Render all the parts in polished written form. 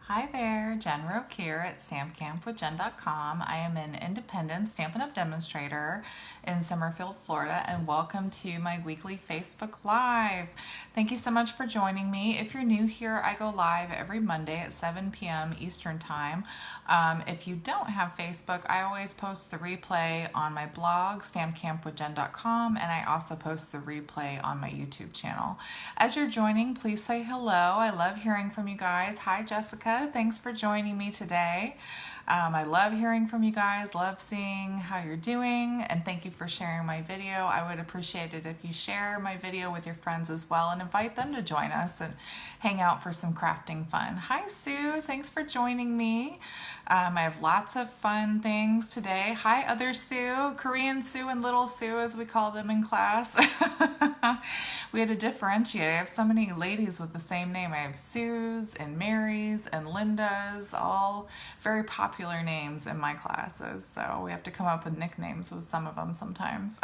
Hi there, Jen Roque here at stampcampwithjen.com. I am an independent Stampin' Up! Demonstrator in Summerfield, Florida, and welcome to my weekly Facebook Live. Thank you so much for joining me. If you're new here, I go live every Monday at 7 p.m. Eastern Time. If you don't have Facebook, I always post the replay on my blog, stampcampwithjen.com, and I also post the replay on my YouTube channel. As you're joining, please say hello. I love hearing from you guys. Hi, Jessica. Thanks for joining me today. I love hearing from you guys, love seeing how you're doing, and thank you for sharing my video. I would appreciate it if you share my video with your friends as well and invite them to join us and hang out for some crafting fun. Hi, Sue. Thanks for joining me. I have lots of fun things today. Hi, other Sue, Korean Sue and Little Sue, as we call them in class. We had to differentiate. I have so many ladies with the same name. I have Sue's and Mary's and Linda's, all very popular names in my classes. So we have to come up with nicknames with some of them sometimes.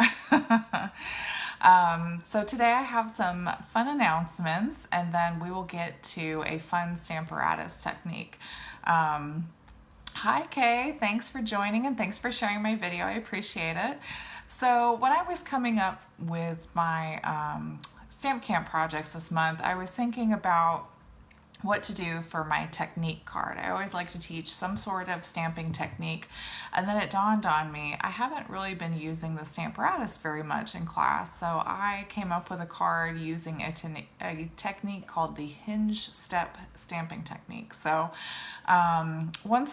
So today I have some fun announcements, and then we will get to a fun Stamparatus technique. Hi Kay, thanks for joining and thanks for sharing my video. I appreciate it. So when I was coming up with my Stamp Camp projects this month, I was thinking about what to do for my technique card. I always like to teach some sort of stamping technique, and then it dawned on me I haven't really been using the Stamparatus very much in class, so I came up with a card using a technique called the Hinge Step Stamping Technique. So once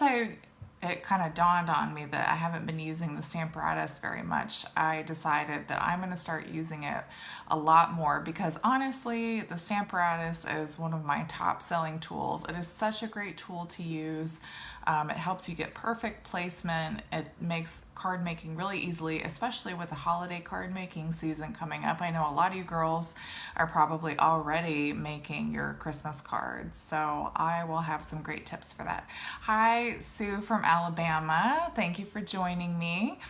it kind of dawned on me that I haven't been using the Stamparatus very much, I decided that I'm going to start using it a lot more, because honestly, the Stamparatus is one of my top selling tools. It is such a great tool to use. It helps you get perfect placement. It makes card making really easily, especially with the holiday card making season coming up. I know a lot of you girls are probably already making your Christmas cards, so I will have some great tips for that. Hi, Sue from Alabama. Thank you for joining me.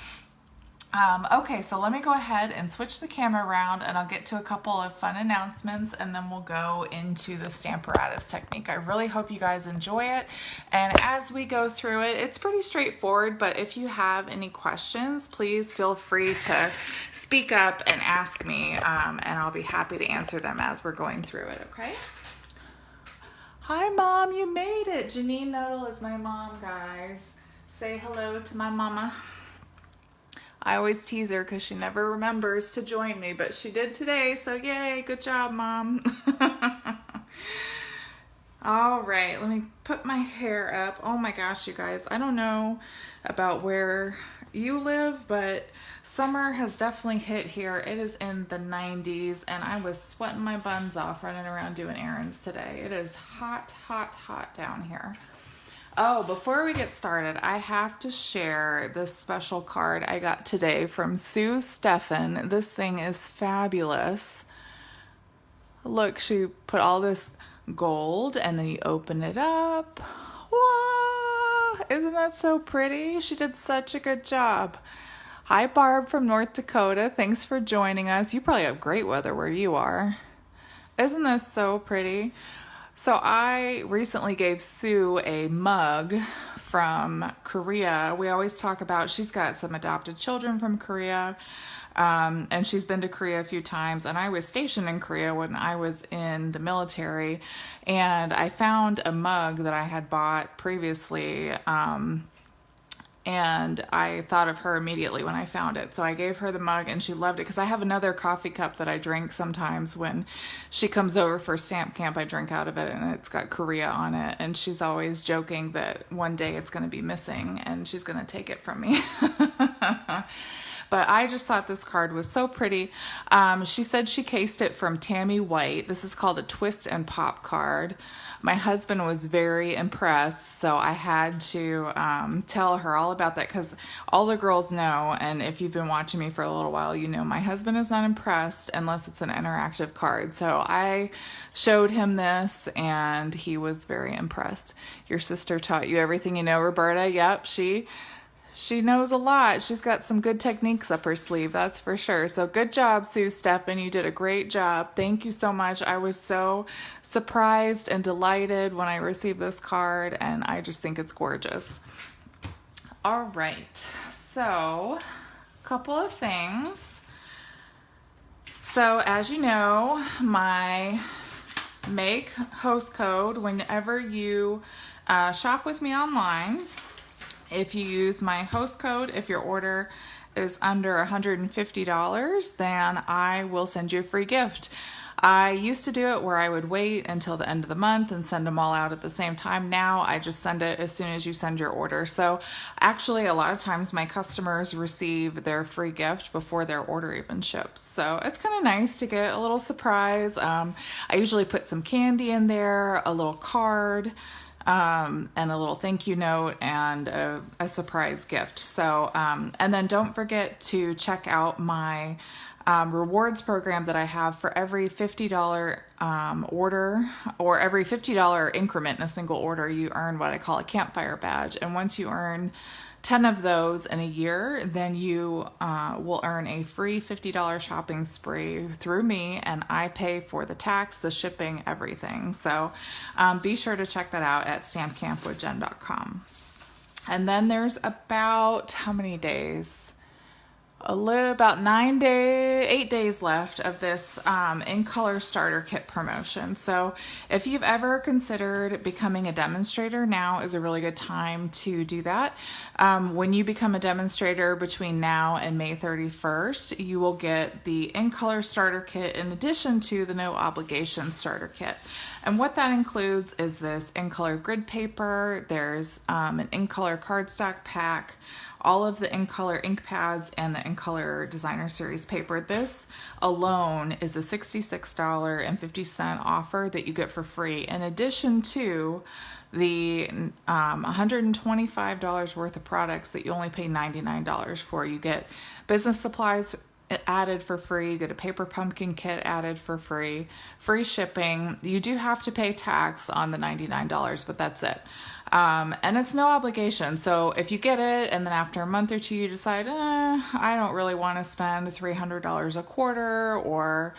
Okay, so let me go ahead and switch the camera around, and I'll get to a couple of fun announcements, and then we'll go into the Stamparatus technique. I really hope you guys enjoy it, and as we go through it, it's pretty straightforward, but if you have any questions, please feel free to speak up and ask me, and I'll be happy to answer them as we're going through it, okay? Hi, Mom, you made it. Janine Nuttall is my mom, guys. Say hello to my mama. I always tease her because she never remembers to join me, but she did today, so yay, good job, Mom. All right, let me put my hair up. Oh my gosh, you guys, I don't know about where you live, but summer has definitely hit here. It is in the 90s, and I was sweating my buns off running around doing errands today. It is hot, hot, hot down here. Oh, before we get started, I have to share this special card I got today from Sue Steffen. This thing is fabulous. Look, she put all this gold, and then you open it up. Wow, isn't that so pretty? She did such a good job. Hi, Barb from North Dakota. Thanks for joining us. You probably have great weather where you are. Isn't this so pretty? So I recently gave Sue a mug from Korea. We always talk about, she's got some adopted children from Korea, and she's been to Korea a few times, and I was stationed in Korea when I was in the military, and I found a mug that I had bought previously, and I thought of her immediately when I found it. So I gave her the mug, and she loved it, because I have another coffee cup that I drink sometimes when she comes over for stamp camp. I drink out of it, and it's got Korea on it, and she's always joking that one day it's going to be missing and she's going to take it from me. But I just thought this card was so pretty. She said she cased it from Tammy White. This is called a Twist and Pop card. My husband was very impressed, so I had to tell her all about that, because all the girls know, and if you've been watching me for a little while, you know my husband is not impressed unless it's an interactive card. So I showed him this, and he was very impressed. Your sister taught you everything you know, Roberta. Yep, she She knows a lot. She's got some good techniques up her sleeve, that's for sure. So good job, Sue Steffen. You did a great job. Thank you so much. I was so surprised and delighted when I received this card, and I just think it's gorgeous. All right, so a couple of things. So as you know, my make host code, whenever you shop with me online, if you use my host code, if your order is under $150, then I will send you a free gift. I used to do it where I would wait until the end of the month and send them all out at the same time. Now I just send it as soon as you send your order. So actually a lot of times my customers receive their free gift before their order even ships. So it's kind of nice to get a little surprise. I usually put some candy in there, a little card, and a little thank you note, and a surprise gift. So, and then don't forget to check out my rewards program that I have. For every $50 order, or every $50 increment in a single order, you earn what I call a campfire badge. And once you earn 10 of those in a year, then you will earn a free $50 shopping spree through me, and I pay for the tax, the shipping, everything. So be sure to check that out at stampcampwithjen.com. And then there's about, how many days? About 8 days left of this in color starter kit promotion. So if you've ever considered becoming a demonstrator, now is a really good time to do that. When you become a demonstrator between now and May 31st, you will get the in color starter kit in addition to the no obligation starter kit. And what that includes is this in color grid paper, there's an in color cardstock pack, all of the in color ink pads, and the in color designer series paper. This alone is a $66.50 offer that you get for free, in addition to the $125 worth of products that you only pay $99 for. You get business supplies added for free, you get a paper pumpkin kit added for free, free shipping. You do have to pay tax on the $99, but that's it. And it's no obligation. So if you get it and then after a month or two you decide, I don't really want to spend $300 a quarter, or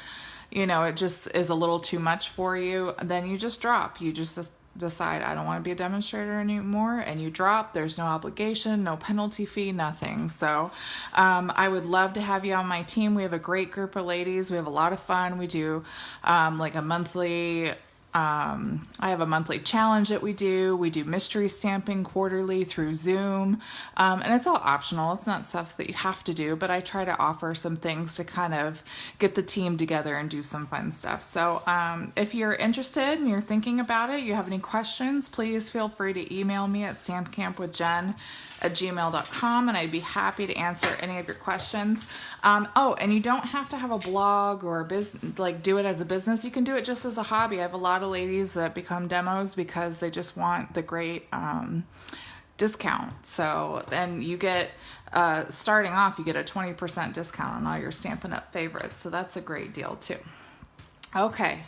it just is a little too much for you, then you just drop. You just decide, I don't want to be a demonstrator anymore, and you drop. There's no obligation, no penalty fee, nothing. So I would love to have you on my team. We have a great group of ladies. We have a lot of fun. We do like a monthly I have a monthly challenge that we do. We do mystery stamping quarterly through Zoom. And it's all optional. It's not stuff that you have to do, but I try to offer some things to kind of get the team together and do some fun stuff. So if you're interested and you're thinking about it, you have any questions, please feel free to email me at stampcampwithjen@gmail.com, and I'd be happy to answer any of your questions. Oh, and you don't have to have a blog or a business, like do it as a business. You can do it just as a hobby. I have a lot of ladies that become demos because they just want the great discount. So then you get, starting off, you get a 20% discount on all your Stampin' Up! Favorites. So that's a great deal too. Okay,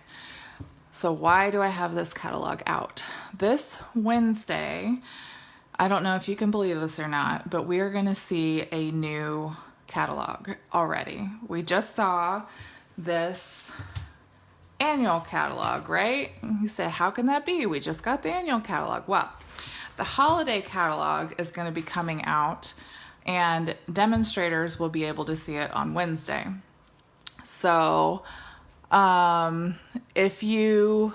so why do I have this catalog out? This Wednesday, I don't know if you can believe this or not, but we are going to see a new catalog already. We just saw this annual catalog, right? You say, how can that be? We just got the annual catalog. Well, the holiday catalog is going to be coming out, and demonstrators will be able to see it on Wednesday. So if you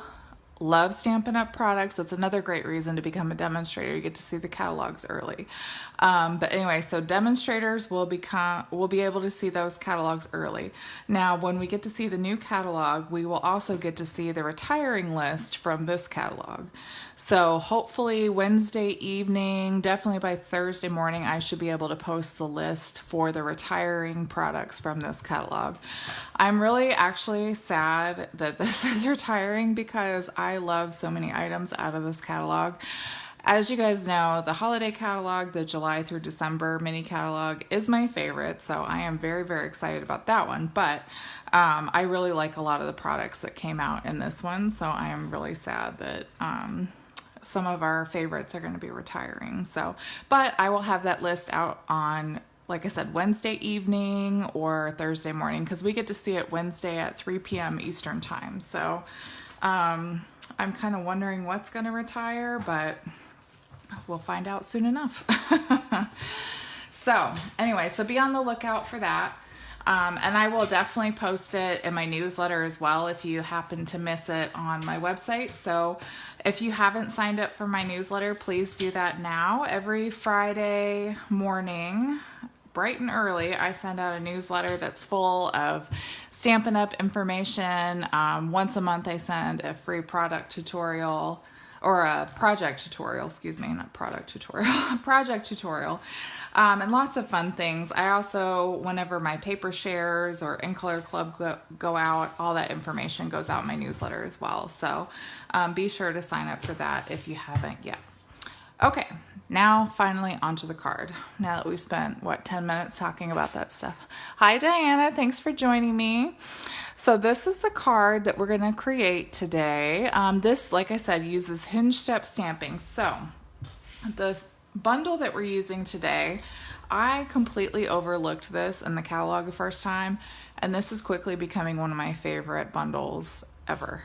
love Stampin' Up! Products, that's another great reason to become a demonstrator. You get to see the catalogs early. But anyway, so demonstrators will be able to see those catalogs early. Now, when we get to see the new catalog, we will also get to see the retiring list from this catalog. So hopefully Wednesday evening, definitely by Thursday morning, I should be able to post the list for the retiring products from this catalog. I'm really actually sad that this is retiring because I love so many items out of this catalog. As you guys know, the holiday catalog, the July through December mini catalog, is my favorite, so I am very, very excited about that one. But I really like a lot of the products that came out in this one, so I am really sad that some of our favorites are going to be retiring. So, but I will have that list out on, like I said, Wednesday evening or Thursday morning, because we get to see it Wednesday at 3 p.m. Eastern time. So I'm kind of wondering what's going to retire, but we'll find out soon enough. So anyway, so be on the lookout for that. And I will definitely post it in my newsletter as well if you happen to miss it on my website. So if you haven't signed up for my newsletter, please do that now. Every Friday morning, bright and early, I send out a newsletter that's full of Stampin' Up! Information. Once a month, I send a free product tutorial, or a project tutorial, excuse me, not product tutorial, project tutorial. And lots of fun things. I also, whenever my paper shares or In Color Club go out, all that information goes out in my newsletter as well. So be sure to sign up for that if you haven't yet. Okay, now finally onto the card. Now that we've spent, 10 minutes talking about that stuff. Hi, Diana. Thanks for joining me. So this is the card that we're going to create today. This, like I said, uses Hinge Step Stamping. So the bundle that we're using today, I completely overlooked this in the catalog the first time, and this is quickly becoming one of my favorite bundles ever.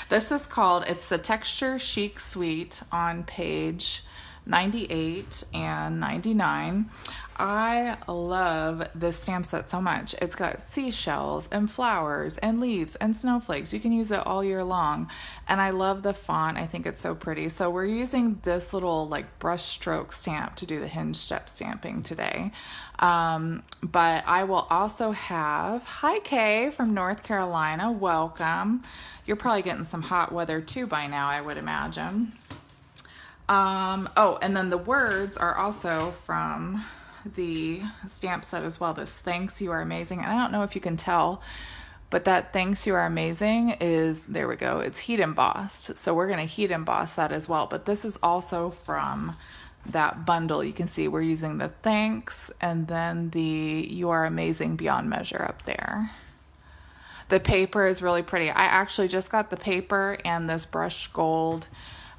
This is called, it's the Texture Chic Suite on page 98 and 99. I love this stamp set so much. It's got seashells and flowers and leaves and snowflakes. You can use it all year long. And I love the font. I think it's so pretty. So we're using this little like brush stroke stamp to do the Hinge Step stamping today. But I will also have, hi Kay from North Carolina, welcome. You're probably getting some hot weather too by now, I would imagine. Oh, and then the words are also from the stamp set as well. This thanks, you are amazing. And I don't know if you can tell, but that thanks, you are amazing is, there we go, it's heat embossed. So we're going to heat emboss that as well. But this is also from that bundle. You can see we're using the thanks and then the you are amazing beyond measure up there. The paper is really pretty. I actually just got the paper and this brushed gold,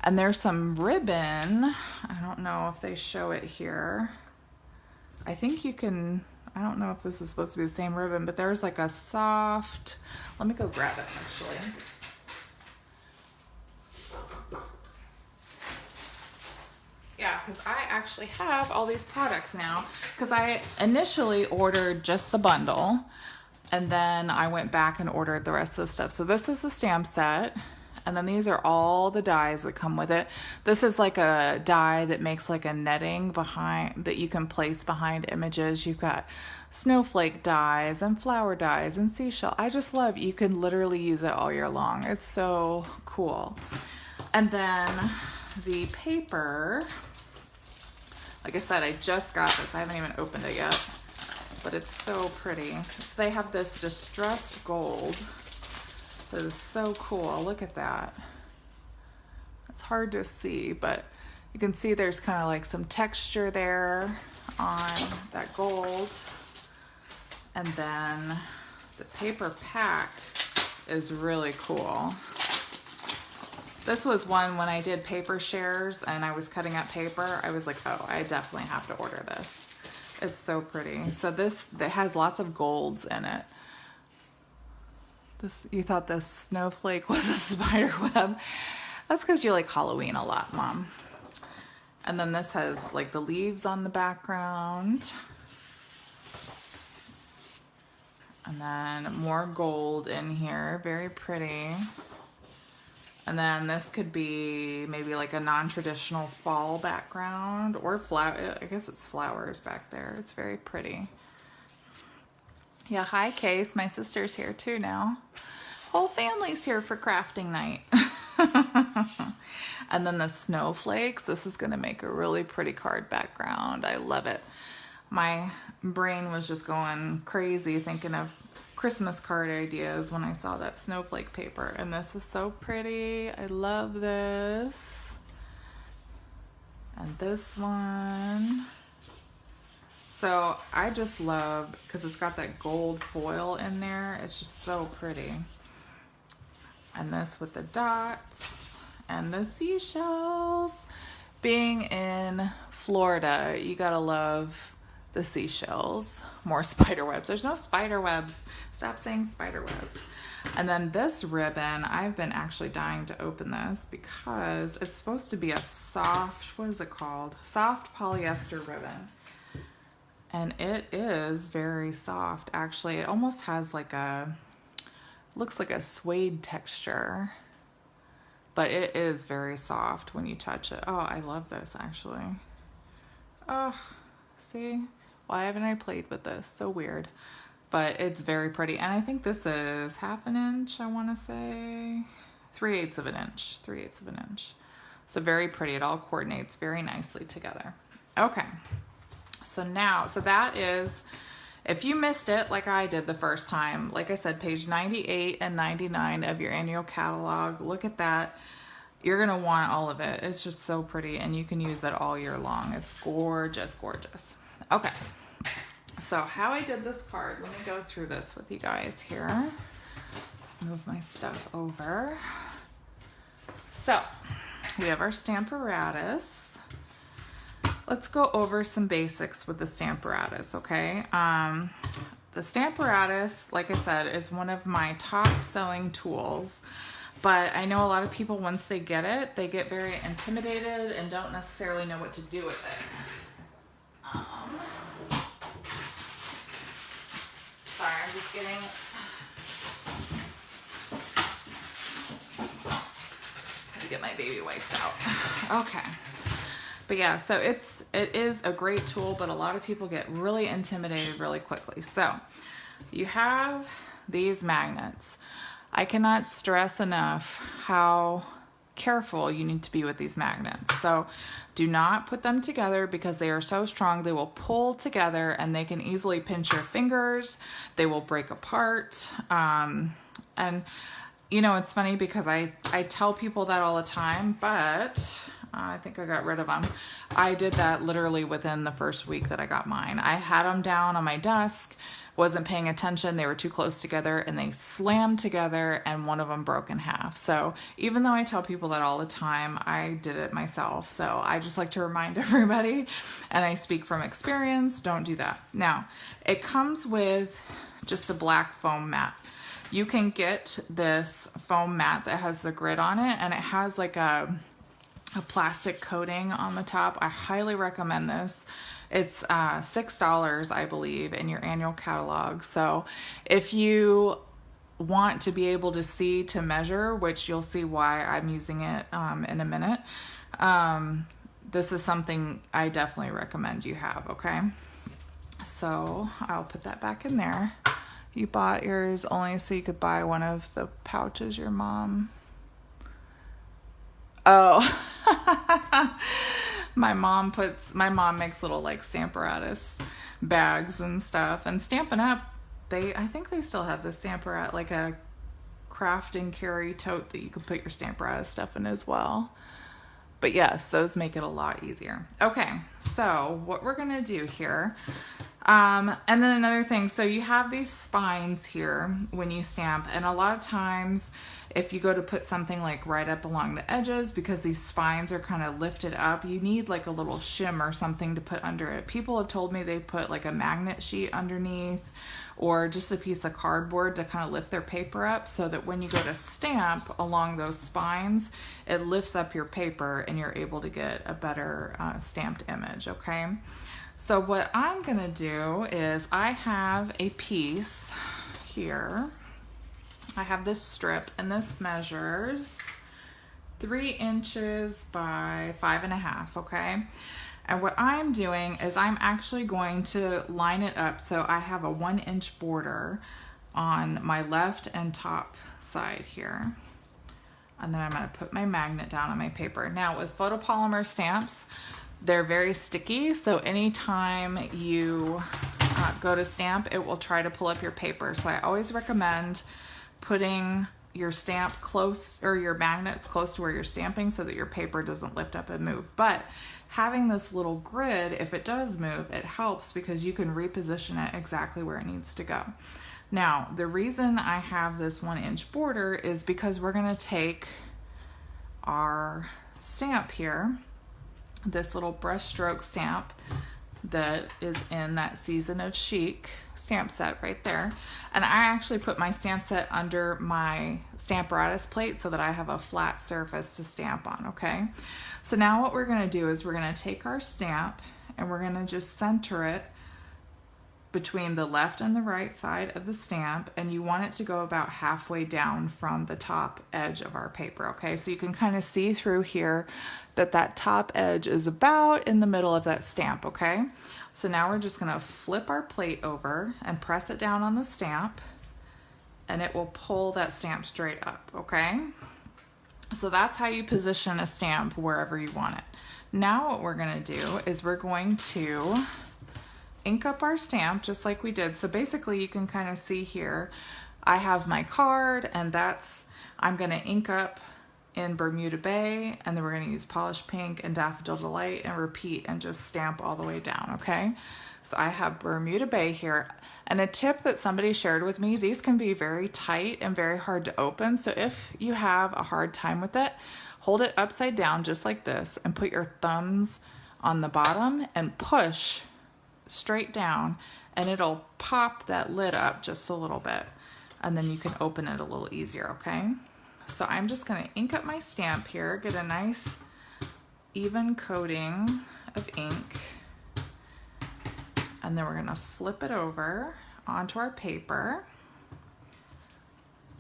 and there's some ribbon. I don't know if they show it here. I think you can, I don't know if this is supposed to be the same ribbon, but there's like a soft, let me go grab it actually. Yeah, because I actually have all these products now, because I initially ordered just the bundle, and then I went back and ordered the rest of the stuff. So this is the stamp set. And then these are all the dies that come with it. This is like a die that makes like a netting behind, that you can place behind images. You've got snowflake dies and flower dies and seashell. I just love, you can literally use it all year long. It's so cool. And then the paper, like I said, I just got this. I haven't even opened it yet, but it's so pretty. So they have this distressed gold. That is so cool. Look at that. It's hard to see, but you can see there's kind of like some texture there on that gold. And then the paper pack is really cool. This was one when I did paper shares and I was cutting up paper. I was like, oh, I definitely have to order this. It's so pretty. So this, it has lots of golds in it. This, you thought this snowflake was a spider web. That's because you like Halloween a lot, Mom. And then this has like the leaves on the background. And then more gold in here, very pretty. And then this could be maybe like a non-traditional fall background or flower. I guess it's flowers back there. It's very pretty. Yeah, hi Case, my sister's here too now. Whole family's here for crafting night. And then the snowflakes, this is gonna make a really pretty card background. I love it. My brain was just going crazy thinking of Christmas card ideas when I saw that snowflake paper, and this is so pretty. I love this. And this one. So I just love, because it's got that gold foil in there. It's just so pretty. And this with the dots. and the seashells. Being in Florida, you gotta love the seashells. More spider webs. There's no spider webs. Stop saying spider webs. And then this ribbon, I've been actually dying to open this because it's supposed to be a soft, what is it called? Soft polyester ribbon. And it is very soft. Actually, it almost has like a, looks like a suede texture. But it is very soft when you touch it. Oh, I love this actually. Oh, see? Why haven't I played with this? So weird. But it's very pretty. And I think this is 1/2 inch, I want to say. 3/8 of an inch. 3/8 of an inch. So very pretty. It all coordinates very nicely together. Okay. So now, so that is, if you missed it like I did the first time, like I said, page 98 and 99 of your annual catalog. Look at that. You're going to want all of it. It's just so pretty, and you can use it all year long. It's gorgeous, gorgeous. Okay. So how I did this card, let me go through this with you guys here. Move my stuff over. So we have our Stamparatus. Let's go over some basics with the Stamparatus, okay? The Stamparatus, like I said, is one of my top selling tools, but I know a lot of people, once they get it, they get very intimidated and don't necessarily know what to do with it. Sorry, I'm just getting, to get my baby wipes out. Okay. But yeah, so it is a great tool, but a lot of people get really intimidated really quickly. So you have these magnets. I cannot stress enough how careful you need to be with these magnets. So do not put them together because they are so strong. They will pull together and they can easily pinch your fingers. They will break apart. And you know, it's funny because I tell people that all the time, but I think I got rid of them. I did that literally within the first week that I got mine. I had them down on my desk, wasn't paying attention. They were too close together and they slammed together and one of them broke in half. So even though I tell people that all the time, I did it myself. So I just like to remind everybody, and I speak from experience, don't do that. Now, it comes with just a black foam mat. You can get this foam mat that has the grid on it, and it has like a plastic coating on the top. I highly recommend this. It's $6, I believe, in your annual catalog. So if you want to be able to see to measure, which you'll see why I'm using it in a minute, this is something I definitely recommend you have, okay? So I'll put that back in there. You bought yours only so you could buy one of the pouches your mom... Oh, my mom makes little like Stamparatus bags and stuff, and Stampin' Up, I think they still have the Stamparatus, like a craft and carry tote that you can put your Stamparatus stuff in as well. But yes, those make it a lot easier. Okay, so what we're gonna do here, and then another thing, so you have these spines here when you stamp, and a lot of times if you go to put something like right up along the edges, because these spines are kind of lifted up, you need like a little shim or something to put under it. People have told me they put like a magnet sheet underneath or just a piece of cardboard to kind of lift their paper up so that when you go to stamp along those spines, it lifts up your paper and you're able to get a better stamped image, okay? So what I'm gonna do is I have a piece here. I have this strip, and this measures 3 inches by 5.5, okay? And what I'm doing is I'm actually going to line it up so I have a 1-inch border on my left and top side here. And then I'm gonna put my magnet down on my paper. Now with photopolymer stamps, they're very sticky, so anytime you go to stamp, it will try to pull up your paper. So I always recommend putting your stamp close, or your magnets close to where you're stamping so that your paper doesn't lift up and move. But having this little grid, if it does move, it helps because you can reposition it exactly where it needs to go. Now, the reason I have this 1-inch border is because we're gonna take our stamp here, this little brush stroke stamp that is in that Season of Chic stamp set right there. And I actually put my stamp set under my Stamparatus plate so that I have a flat surface to stamp on, okay? So now what we're gonna do is we're gonna take our stamp and we're gonna just center it between the left and the right side of the stamp, and you want it to go about halfway down from the top edge of our paper, okay? So you can kind of see through here that that top edge is about in the middle of that stamp, okay? So now we're just gonna flip our plate over and press it down on the stamp, and it will pull that stamp straight up, okay? So that's how you position a stamp wherever you want it. Now what we're gonna do is we're going to ink up our stamp just like we did. So basically you can kind of see here, I have my card, and I'm gonna ink up in Bermuda Bay, and then we're gonna use Polished Pink and Daffodil Delight and repeat and just stamp all the way down, okay? So I have Bermuda Bay here. And a tip that somebody shared with me, these can be very tight and very hard to open. So if you have a hard time with it, hold it upside down just like this and put your thumbs on the bottom and push straight down, and it'll pop that lid up just a little bit, and then you can open it a little easier, okay? So I'm just gonna ink up my stamp here, get a nice even coating of ink, and then we're gonna flip it over onto our paper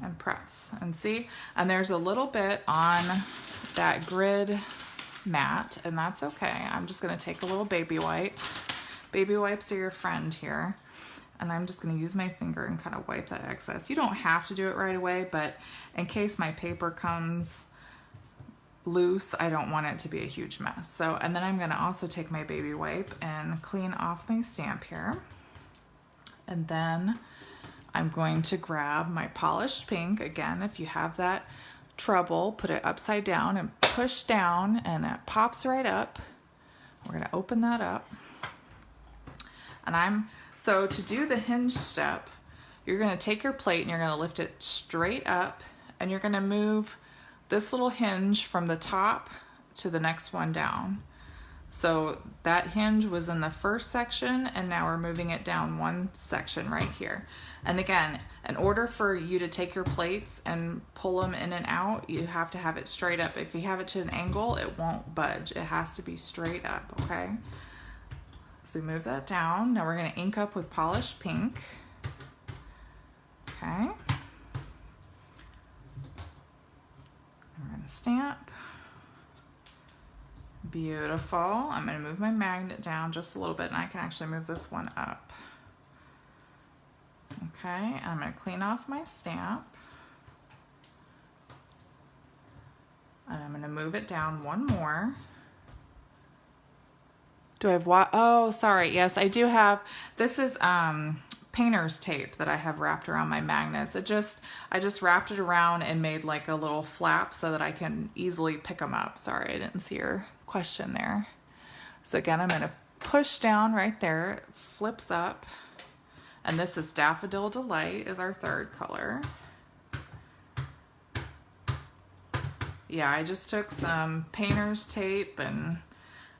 and press and see. And there's a little bit on that grid mat, and that's okay. I'm just gonna take a little baby wipe. Baby wipes are your friend here. And I'm just gonna use my finger and kind of wipe that excess. You don't have to do it right away, but in case my paper comes loose, I don't want it to be a huge mess. So, and then I'm gonna also take my baby wipe and clean off my stamp here. And then I'm going to grab my Polished Pink. Again, if you have that trouble, put it upside down and push down, and it pops right up. We're gonna open that up. And so to do the hinge step, you're gonna take your plate and you're gonna lift it straight up, and you're gonna move this little hinge from the top to the next one down. So that hinge was in the first section, and now we're moving it down one section right here. And again, in order for you to take your plates and pull them in and out, you have to have it straight up. If you have it to an angle, it won't budge. It has to be straight up, okay? So we move that down. Now we're gonna ink up with Polished Pink. Okay. We're gonna stamp. Beautiful. I'm gonna move my magnet down just a little bit, and I can actually move this one up. Okay, and I'm gonna clean off my stamp. And I'm gonna move it down one more. Do I have what? Oh, sorry. Yes, I do have. This is painter's tape that I have wrapped around my magnets. I just wrapped it around and made like a little flap so that I can easily pick them up. Sorry, I didn't see your question there. So again, I'm gonna push down right there. It flips up. And this is Daffodil Delight is our third color. Yeah, I just took some painter's tape, and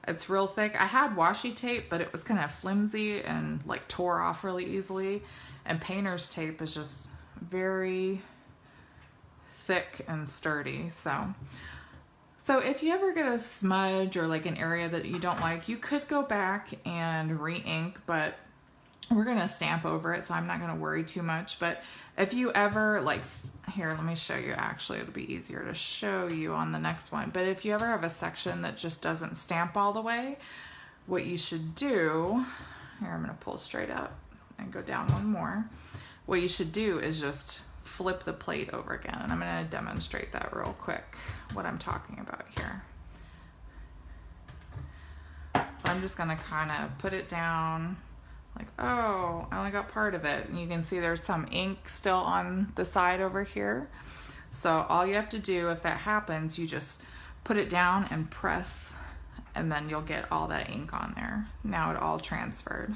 it's real thick. I had washi tape, but it was kind of flimsy and like tore off really easily. And painter's tape is just very thick and sturdy. So if you ever get a smudge or like an area that you don't like, you could go back and re-ink, but we're gonna stamp over it, so I'm not gonna worry too much. But if you ever here, let me show you. Actually, it'll be easier to show you on the next one. But if you ever have a section that just doesn't stamp all the way, what you should do, here I'm gonna pull straight up and go down one more. What you should do is just flip the plate over again. And I'm gonna demonstrate that real quick, what I'm talking about here. So I'm just gonna kind of put it down. Like, oh, I only got part of it. And you can see there's some ink still on the side over here. So all you have to do if that happens, you just put it down and press, and then you'll get all that ink on there. Now it all transferred.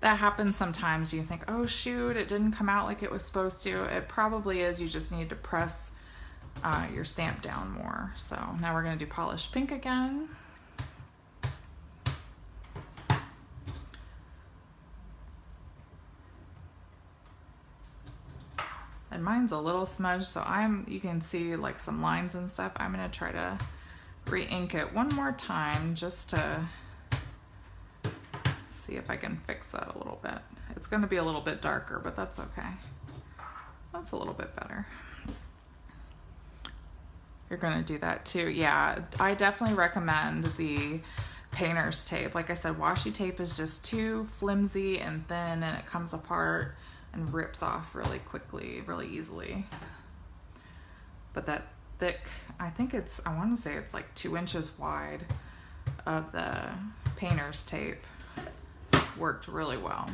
That happens sometimes. You think, oh shoot, it didn't come out like it was supposed to. It probably is. You just need to press your stamp down more. So now we're going to do polished pink again. And mine's a little smudged, so you can see like some lines and stuff. I'm going to try to re-ink it one more time just to see if I can fix that a little bit. It's going to be a little bit darker, but that's okay. That's a little bit better. You're going to do that too. Yeah, I definitely recommend the painter's tape. Like I said, washi tape is just too flimsy and thin, and it comes apart and rips off really quickly, really easily. But that thick, I want to say it's like 2 inches wide of the painter's tape worked really well.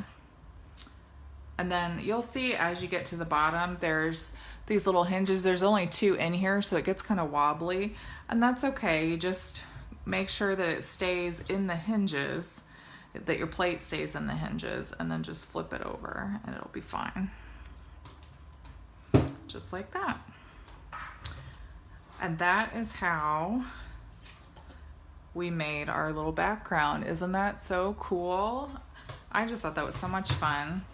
And then you'll see as you get to the bottom, there's these little hinges. There's only 2 in here, so it gets kind of wobbly, and that's okay. You just make sure that it stays in the hinges, that your plate stays in the hinges, and then just flip it over and it'll be fine. Just like that. And that is how we made our little background. Isn't that so cool? I just thought that was so much fun.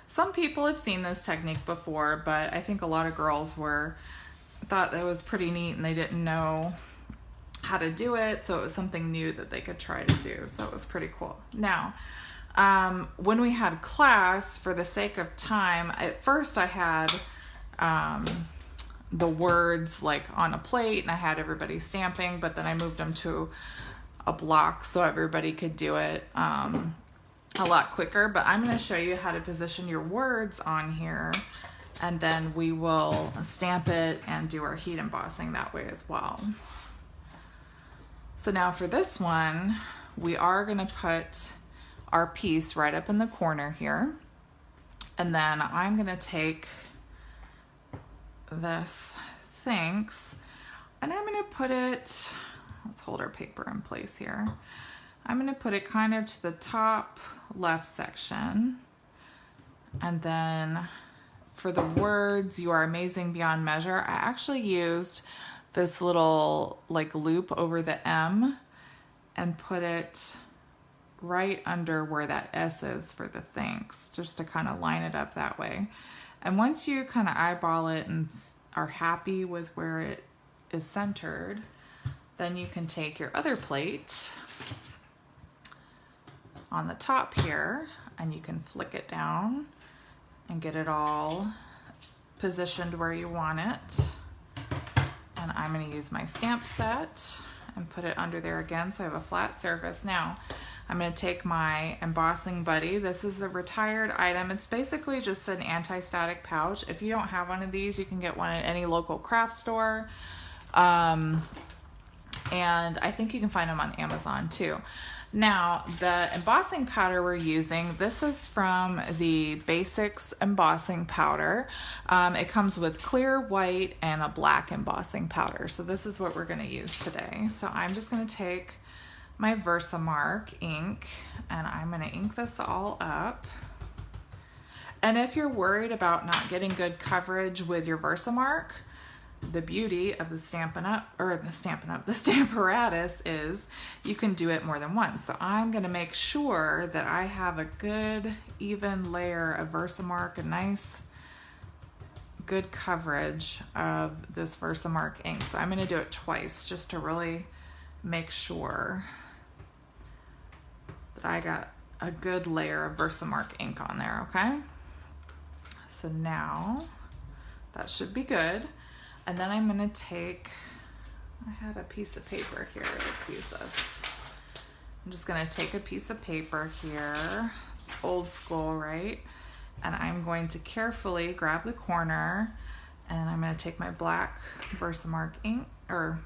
Some people have seen this technique before, but I think a lot of girls thought that was pretty neat and they didn't know how to do it, so it was something new that they could try to do, so it was pretty cool. Now, when we had class, for the sake of time, at first I had the words like on a plate and I had everybody stamping, but then I moved them to a block so everybody could do it a lot quicker. But I'm going to show you how to position your words on here, and then we will stamp it and do our heat embossing that way as well. So now for this one, we are going to put our piece right up in the corner here, and then I'm going to take this thanks and I'm going to put it, let's hold our paper in place here. I'm going to put it kind of to the top left section, and then for the words, "You are amazing beyond measure," I actually used this little like loop over the M and put it right under where that S is for the thanks, just to kind of line it up that way. And once you kind of eyeball it and are happy with where it is centered, then you can take your other plate on the top here and you can flick it down and get it all positioned where you want it. And I'm going to use my stamp set and put it under there again so I have a flat surface. Now I'm going to take my embossing buddy. This is a retired item. It's basically just an anti-static pouch. If you don't have one of these, you can get one at any local craft store. And I think you can find them on Amazon too. Now, the embossing powder we're using, this is from the Basics embossing powder. It comes with clear, white, and a black embossing powder. So this is what we're going to use today. So I'm just going to take my Versamark ink and I'm going to ink this all up. And if you're worried about not getting good coverage with your Versamark, the beauty of the Stamparatus is you can do it more than once. So I'm going to make sure that I have a good even layer of Versamark, a nice good coverage of this Versamark ink. So I'm going to do it twice just to really make sure that I got a good layer of Versamark ink on there, okay? So now that should be good. And then I'm going to take, I had a piece of paper here. Let's use this. I'm just going to take a piece of paper here, old school, right? And I'm going to carefully grab the corner and I'm going to take my black Versamark ink, or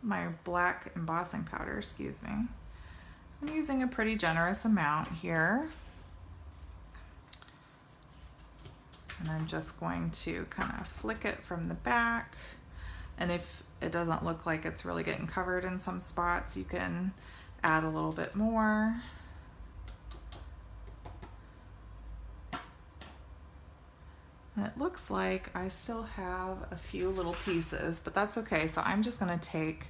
my black embossing powder, excuse me. I'm using a pretty generous amount here. And I'm just going to kind of flick it from the back. And if it doesn't look like it's really getting covered in some spots, you can add a little bit more. And it looks like I still have a few little pieces, but that's okay. So I'm just gonna take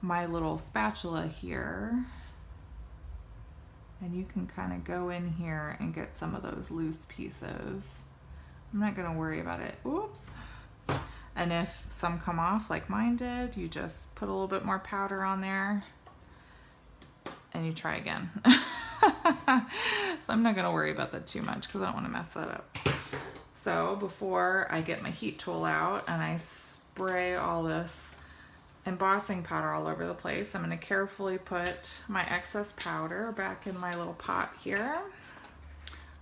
my little spatula here, and you can kind of go in here and get some of those loose pieces. I'm not gonna worry about it. Oops. And if some come off like mine did, you just put a little bit more powder on there and you try again. So I'm not gonna worry about that too much because I don't wanna mess that up. So before I get my heat tool out and I spray all this embossing powder all over the place, I'm gonna carefully put my excess powder back in my little pot here.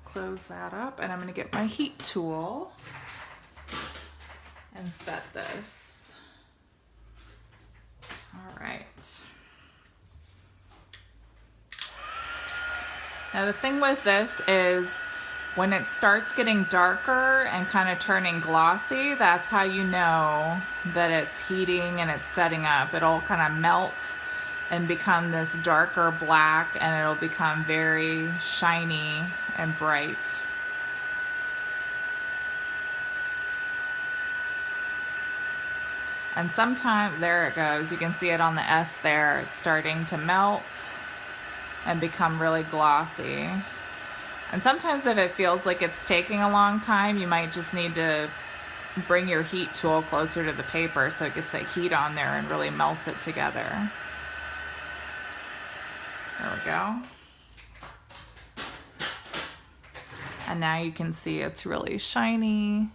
Close that up, and I'm gonna get my heat tool and set this. All right. Now the thing with this is when it starts getting darker and kind of turning glossy, that's how you know that it's heating and it's setting up. It'll kind of melt and become this darker black, and it'll become very shiny and bright. And sometimes, there it goes, you can see it on the S there, it's starting to melt and become really glossy. And sometimes if it feels like it's taking a long time, you might just need to bring your heat tool closer to the paper so it gets that heat on there and really melts it together. There we go. And now you can see it's really shiny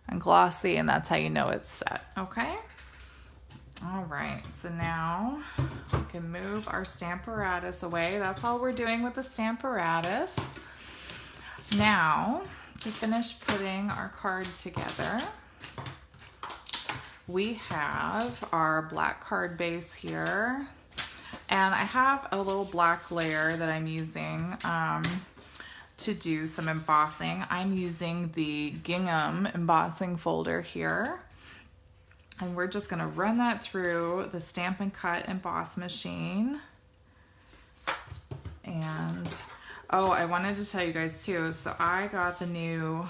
and glossy, and that's how you know it's set, okay? All right, so now we can move our Stamparatus away. That's all we're doing with the Stamparatus. Now, to finish putting our card together, we have our black card base here, and I have a little black layer that I'm using to do some embossing. I'm using the gingham embossing folder here, and we're just gonna run that through the Stampin' Cut emboss machine. And oh, I wanted to tell you guys too, so I got the new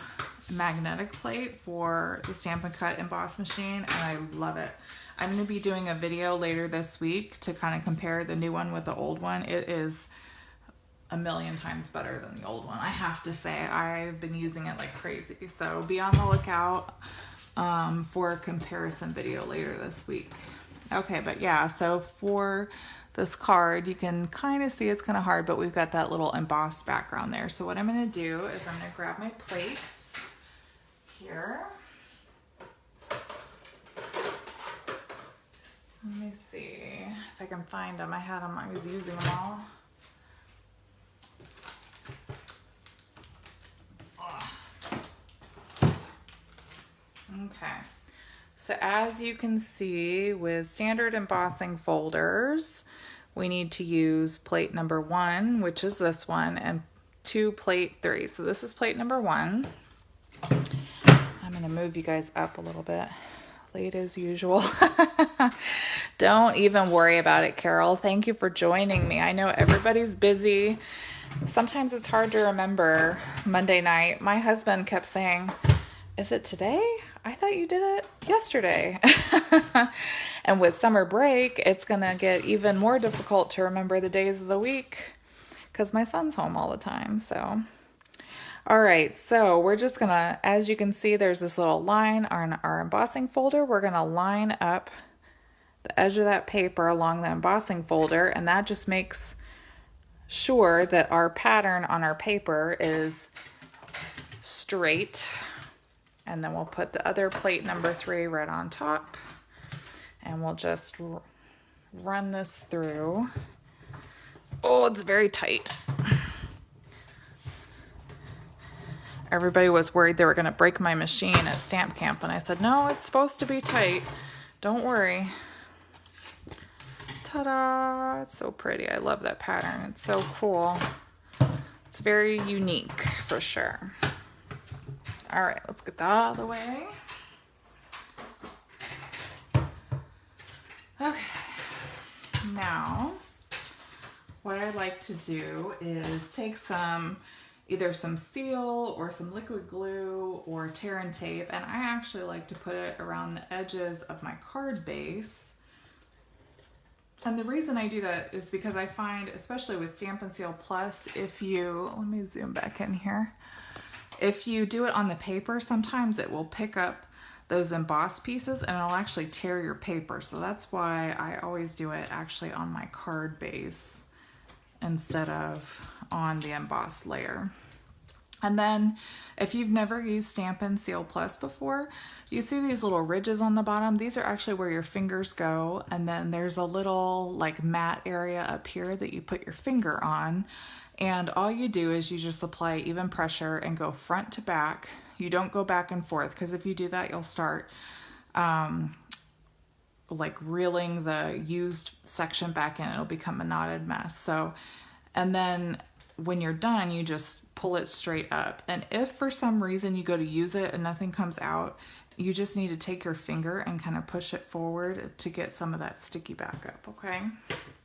magnetic plate for the Stampin' Cut emboss machine, and I love it. I'm gonna be doing a video later this week to kind of compare the new one with the old one. It is a million times better than the old one. I have to say, I've been using it like crazy. So be on the lookout for a comparison video later this week. Okay, but yeah, so for this card, you can kind of see it's kind of hard, but we've got that little embossed background there. So what I'm gonna do is I'm gonna grab my plates here. Let me see if I can find them. I had them, I was using them all. Okay, so as you can see with standard embossing folders, we need to use plate number 1, which is this one, and plate 3. So this is plate number 1. I'm gonna move you guys up a little bit, late as usual. Don't even worry about it, Carol. Thank you for joining me. I know everybody's busy. Sometimes it's hard to remember Monday night. My husband kept saying, "Is it today? I thought you did it yesterday." And with summer break, it's gonna get even more difficult to remember the days of the week because my son's home all the time. So, all right, so we're just gonna, as you can see, there's this little line on our embossing folder. We're gonna line up the edge of that paper along the embossing folder, and that just makes sure that our pattern on our paper is straight. And then we'll put the other plate number 3 right on top, and we'll just run this through. Oh, it's very tight. Everybody was worried they were gonna break my machine at Stamp Camp, and I said, no, it's supposed to be tight. Don't worry. Ta-da, it's so pretty. I love that pattern, it's so cool. It's very unique for sure. All right, let's get that out of the way. Okay, now what I like to do is take some either some seal or some liquid glue or tear and tape, and I actually like to put it around the edges of my card base. And the reason I do that is because I find, especially with Stampin' Seal Plus, if you, let me zoom back in here, if you do it on the paper, sometimes it will pick up those embossed pieces and it'll actually tear your paper. So that's why I always do it actually on my card base instead of on the embossed layer. And then if you've never used Stampin' Seal Plus before, you see these little ridges on the bottom. These are actually where your fingers go. And then there's a little like matte area up here that you put your finger on. And all you do is you just apply even pressure and go front to back. You don't go back and forth, because if you do that, you'll start like reeling the used section back in. It'll become a knotted mess. So, and then when you're done, you just pull it straight up. And if for some reason you go to use it and nothing comes out, you just need to take your finger and kind of push it forward to get some of that sticky back up, okay?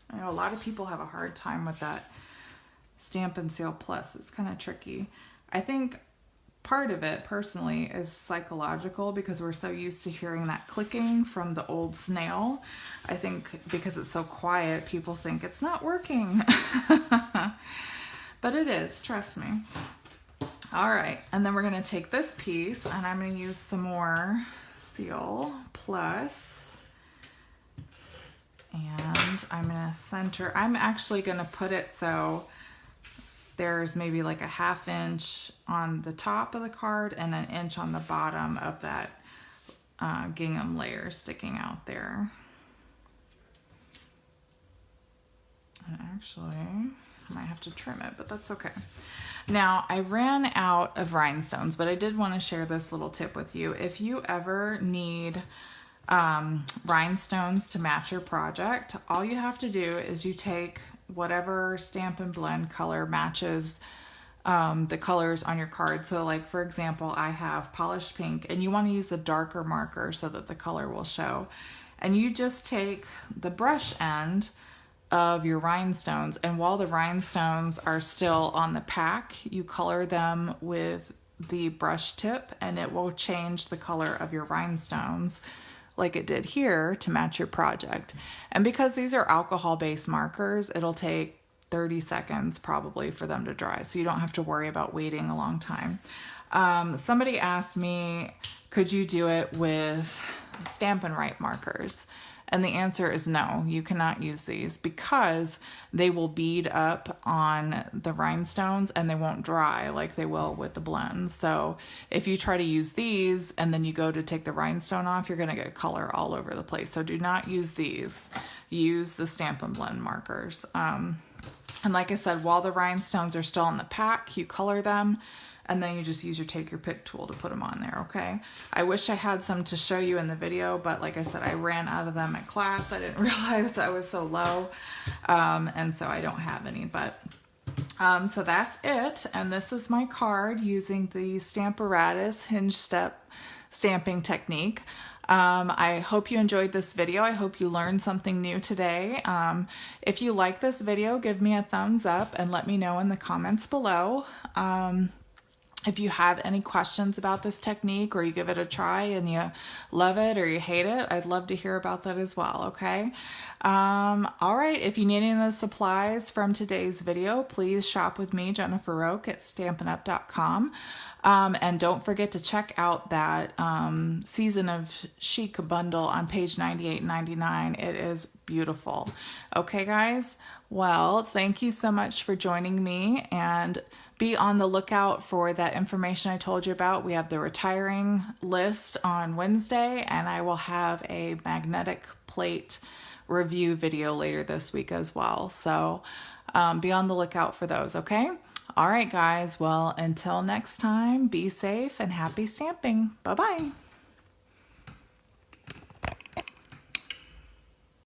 I know a lot of people have a hard time with that Stampin' Seal Plus. It's kind of tricky. I think part of it, personally, is psychological because we're so used to hearing that clicking from the old snail. I think because it's so quiet, people think it's not working. But it is, trust me. All right, and then we're gonna take this piece and I'm gonna use some more Seal Plus. And I'm gonna center, I'm actually gonna put it so there's maybe like a 1/2 inch on the top of the card and 1 inch on the bottom of that gingham layer sticking out there. And actually, I might have to trim it, but that's okay. Now, I ran out of rhinestones, but I did want to share this little tip with you. If you ever need rhinestones to match your project, all you have to do is you take whatever Stampin' Blend color matches the colors on your card. So like, for example, I have polished pink, and you want to use the darker marker so that the color will show. And you just take the brush end of your rhinestones, and while the rhinestones are still on the pack, you color them with the brush tip, and it will change the color of your rhinestones like it did here to match your project. And because these are alcohol-based markers, it'll take 30 seconds probably for them to dry, so you don't have to worry about waiting a long time. Somebody asked me, could you do it with Stampin' Right markers? And the answer is no, you cannot use these because they will bead up on the rhinestones and they won't dry like they will with the blends. So if you try to use these and then you go to take the rhinestone off, you're gonna get color all over the place. So do not use these. Use the Stampin' Blend markers. And like I said, while the rhinestones are still in the pack, you color them, and then you just use your take your pick tool to put them on there, okay? I wish I had some to show you in the video, but like I said, I ran out of them at class. I didn't realize I was so low, and so I don't have any, but so that's it. And this is my card using the Stamparatus Hinge Step Stamping Technique. I hope you enjoyed this video. I hope you learned something new today. If you like this video, give me a thumbs up and let me know in the comments below. If you have any questions about this technique, or you give it a try and you love it or you hate it, I'd love to hear about that as well, okay? All right, if you need any of the supplies from today's video, please shop with me, Jennifer Roque, at StampinuP.com. And don't forget to check out that Season of Chic bundle on page 98 and 99. It is beautiful. Okay, guys? Well, thank you so much for joining me, and be on the lookout for that information I told you about. We have the retiring list on Wednesday, and I will have a magnetic plate review video later this week as well. So be on the lookout for those, okay? All right, guys. Well, until next time, be safe and happy stamping. Bye-bye.